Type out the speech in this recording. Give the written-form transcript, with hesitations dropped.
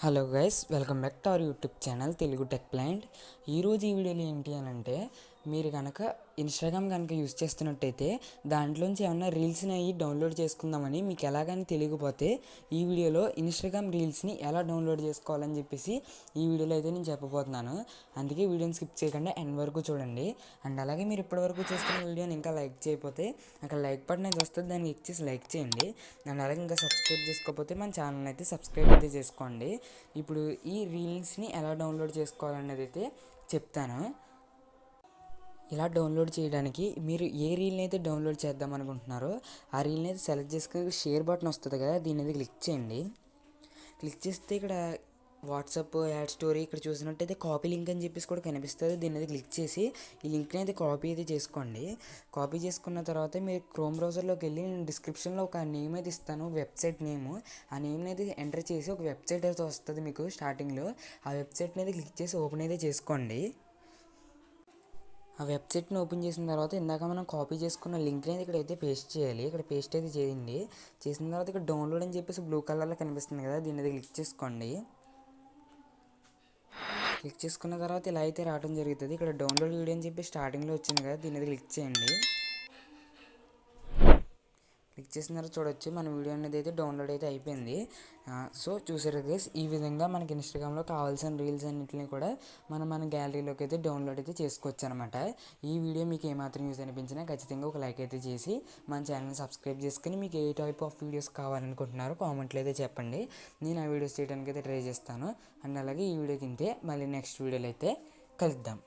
Hello guys, welcome back to our YouTube channel Telugu tech plant. ఈరోజు ఈ వీడియోలో ఏంటి అని అంటే, మీరు కనుక ఇన్స్టాగ్రామ్ కనుక యూస్ చేస్తున్నట్టయితే దాంట్లోంచి ఏమన్నా రీల్స్ని అవి డౌన్లోడ్ చేసుకుందామని మీకు ఎలాగని తెలియకపోతే ఈ వీడియోలో ఇన్స్టాగ్రామ్ రీల్స్ని ఎలా డౌన్లోడ్ చేసుకోవాలని చెప్పేసి ఈ వీడియోలో అయితే నేను చెప్పబోతున్నాను. అందుకే వీడియోని స్కిప్ చేయకుండా ఎండ్ వరకు చూడండి. అండ్ అలాగే మీరు ఇప్పటివరకు చూస్తున్న వీడియోని ఇంకా లైక్ చేయకపోతే అక్కడ లైక్ బటన్ అయితే వస్తుంది, దాన్ని క్లిక్ చేసి లైక్ చేయండి. అండ్ అలాగే ఇంకా సబ్స్క్రైబ్ చేసుకోకపోతే మన ఛానల్ అయితే సబ్స్క్రైబ్ అయితే చేసుకోండి. ఇప్పుడు ఈ రీల్స్ని ఎలా డౌన్లోడ్ చేసుకోవాలనేది అయితే చెప్తాను. ఇలా డౌన్లోడ్ చేయడానికి మీరు ఏ రీల్ని అయితే డౌన్లోడ్ చేద్దాం అనుకుంటున్నారో ఆ రీల్ని అయితే సెలెక్ట్ చేసుకుని షేర్ బటన్ వస్తుంది కదా, దీని అయితే క్లిక్ చేయండి. క్లిక్ చేస్తే ఇక్కడ వాట్సాప్ యాడ్ స్టోరీ ఇక్కడ చూసినట్టయితే కాపీ లింక్ అని చెప్పేసి కూడా కనిపిస్తుంది. దీని అయితే క్లిక్ చేసి ఈ లింక్ని అయితే కాపీ అయితే చేసుకోండి. కాపీ చేసుకున్న తర్వాత మీరు క్రోమ్ బ్రౌజర్లోకి వెళ్ళి నేను డిస్క్రిప్షన్లో ఒక నేమ్ అయితే ఇస్తాను, వెబ్సైట్ నేము. ఆ నేమ్ని అయితే ఎంటర్ చేసి ఒక వెబ్సైట్ అయితే వస్తుంది మీకు స్టార్టింగ్లో. ఆ వెబ్సైట్ని అయితే క్లిక్ చేసి ఓపెన్ అయితే చేసుకోండి. ఆ వెబ్సైట్ని ఓపెన్ చేసిన తర్వాత ఇందాక మనం కాపీ చేసుకున్న లింక్ని అయితే ఇక్కడైతే పేస్ట్ చేయాలి. ఇక్కడ పేస్ట్ అయితే చేయండి. చేసిన తర్వాత ఇక్కడ డౌన్లోడ్ అని చెప్పేసి బ్లూ కలర్లో కనిపిస్తుంది కదా, దీన్ని అయితే క్లిక్ చేసుకోండి. క్లిక్ చేసుకున్న తర్వాత ఇలా అయితే రావడం జరుగుతుంది. ఇక్కడ డౌన్లోడ్ వీడియో అని చెప్పి స్టార్టింగ్లో వచ్చింది కదా, దీన్ని అయితే క్లిక్ చేయండి. క్లిక్ చేసిన తర్వాత చూడొచ్చు మన వీడియో అనేది అయితే డౌన్లోడ్ అయితే అయిపోయింది. సో చూసారు గైస్, ఈ విధంగా మనకి ఇన్స్టాగ్రామ్లో కావాల్సిన రీల్స్ అన్నింటినీ కూడా మన గ్యాలరీలోకి అయితే డౌన్లోడ్ అయితే చేసుకోవచ్చు అనమాట. ఈ వీడియో మీకు ఏమాత్రం యూజ్ అనిపించినా ఖచ్చితంగా ఒక లైక్ అయితే చేసి మన ఛానల్ని సబ్స్క్రైబ్ చేసుకుని మీకు ఏ టైప్ ఆఫ్ వీడియోస్ కావాలనుకుంటున్నారో కామెంట్లో అయితే చెప్పండి. నేను ఆ వీడియోస్ చేయడానికి అయితే ట్రై చేస్తాను. అండ్ అలాగే ఈ వీడియో తింటే మళ్ళీ నెక్స్ట్ వీడియోలో అయితే కలుద్దాం.